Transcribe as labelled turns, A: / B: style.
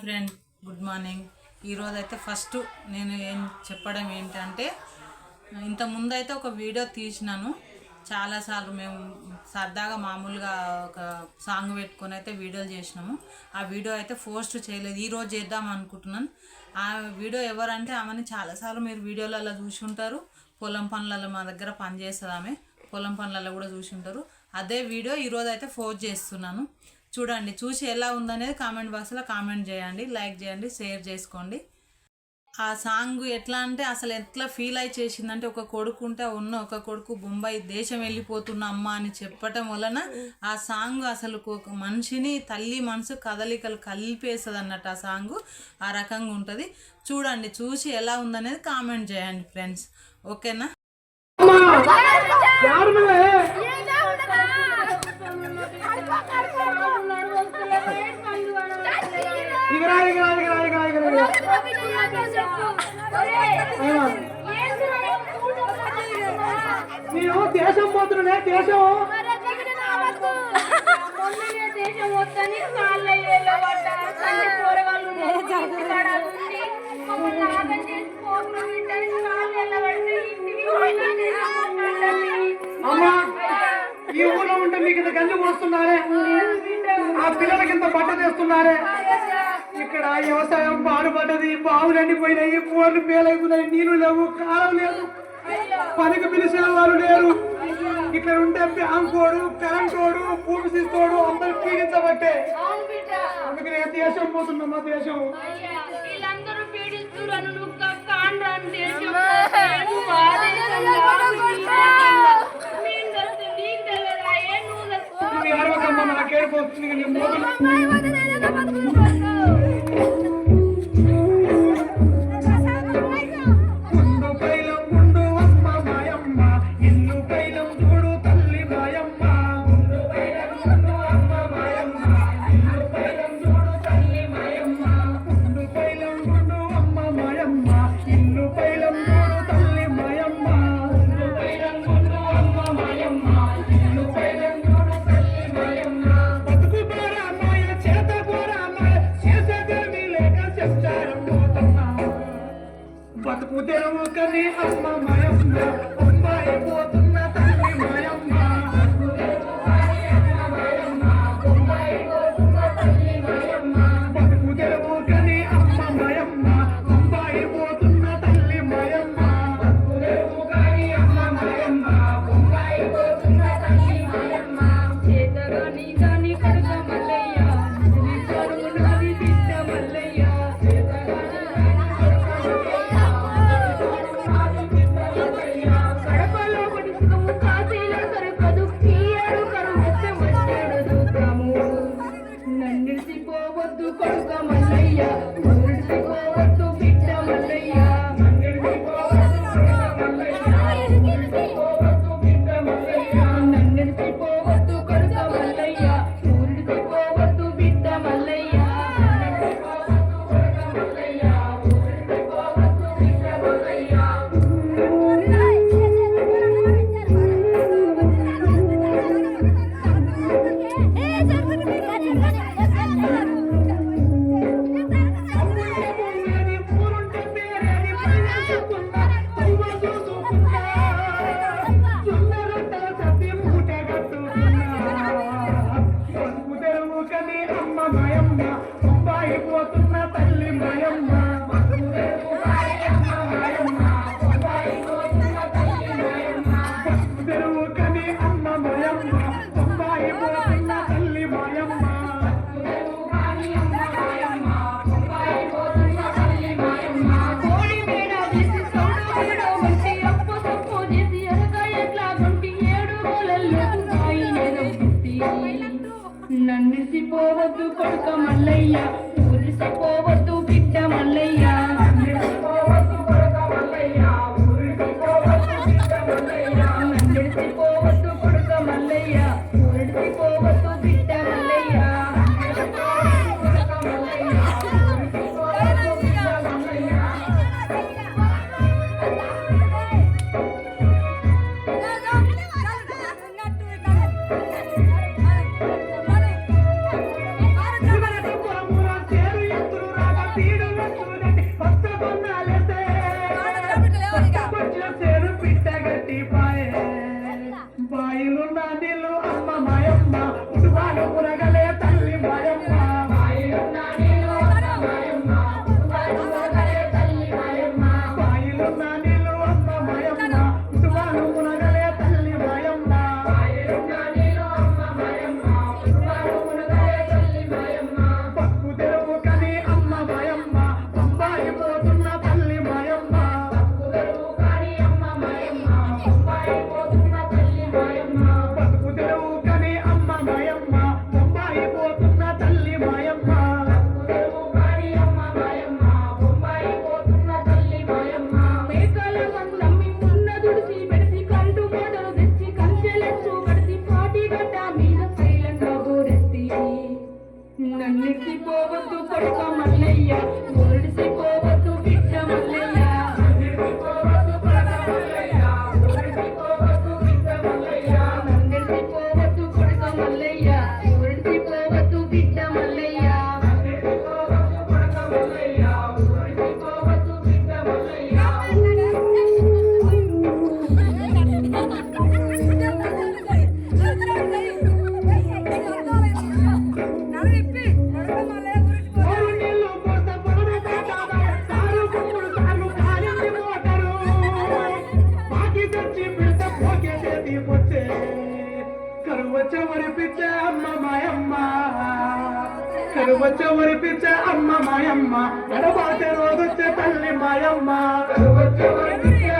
A: Friend good morning. ఈరోజు అయితే first నేను ఏం చెప్పడం ఏంటంటే, ఇంతకుముందు అయితే ఒక వీడియో తీసినాను. చాలాసార్లు మేము సరదాగా మామూలుగా ఒక సాంగ్ పెట్టుకొని అయితే వీడియోలు చేసినాము. ఆ వీడియో అయితే పోస్ట్ చేయలేదు. ఈరోజు చేద్దాం అనుకుంటున్నాను. ఆ వీడియో ఎవరంటే ఆమెని చాలాసార్లు మీరు వీడియోలలో చూసి ఉంటారు. పొలం పనులలో మా దగ్గర పని చేస్తుంది ఆమె. పొలం పనులలో కూడా చూసి ఉంటారు. అదే వీడియో ఈరోజు అయితే పోస్ట్ చేస్తున్నాను. చూడండి, చూసి ఎలా ఉందనేది కామెంట్ బాక్స్లో కామెంట్ చేయండి, లైక్ చేయండి, షేర్ చేసుకోండి. ఆ సాంగ్ ఎట్లా అంటే అసలు ఎట్లా ఫీల్ అయి చేసిందంటే, ఒక కొడుకు ఉంటే ఒక కొడుకు బొంబాయి దేశం వెళ్ళిపోతున్న అమ్మ అని చెప్పటం వలన ఆ సాంగ్ అసలు ఒక మనిషిని తల్లి మనసు కదలికలు కలిపేస్తుంది అన్నట్టు. ఆ సాంగ్ ఆ రకంగా ఉంటుంది. చూడండి, చూసి ఎలా ఉందనేది కామెంట్ చేయండి ఫ్రెండ్స్. ఓకేనా?
B: నేను దేశం పోతున్నా దేశం వద్దని అమ్మా, ఈ ఊళ్ళో ఉంటే మీకు ఇంత గంజి పోస్తున్నారే, ఆ పిల్లలకి ఇంత బట్ట తెస్తున్నారే. ఇక్కడ వ్యవసాయం పాడుపడ్డది, బావులు ఎండిపోయినాయి, బోర్లు పేలైపోయినాయి, నీళ్లు లేవు, కాలం లేదు, పనికి పిలిచిన వారు లేరు. ఇక్కడ ఉంటే బ్యాంకోడు, కరెంటోడు, భూమి తీసుకోడు అందరు పీడించబట్టే. అందుకని దేశం పోతున్నా మా దేశం. అరవకమ్మ, నాకేడిపోతుంది. బతుకు తెరువు కని అమ్మ మాయమ్మ, బొంబాయి పోతున్న తల్లి మాయమ్మ. బతుకు తెరువు కని అమ్మ మాయమ్మ, బొంబాయి పోతున్న తల్లి మాయమ్మ. చేతగాని దాని కడుగ మల్లయ్య, నీ కొడుకు నాది బిడ్డ మల్లయ్య. నన్నిసిపోవద్దు కొడుక మల్లయ్య, ఊరిసిపోవద్దు బిడ్డ మల్లయ్య. నన్నిసిపోవద్దు కొడుక మల్లయ్య, ఊరిసిపోవద్దు బిడ్డ మల్లయ్య. చేరు ఎత్తులు
C: కొడుక మల్లయ్య మురిసిపోవద్దు బిడ్డ మల్లయ్య నందిరిసిపోవద్దు కొడుక మల్లయ్య మురిసిపోవద్దు బిడ్డ మల్లయ్య
B: కరువచ్చవరి పిచ్చ అమ్మ మాయమ్మ ఎడబాటే రోజొచ్చే తల్లి మాయమ్మ కరువచ్చవరి పిచ్చ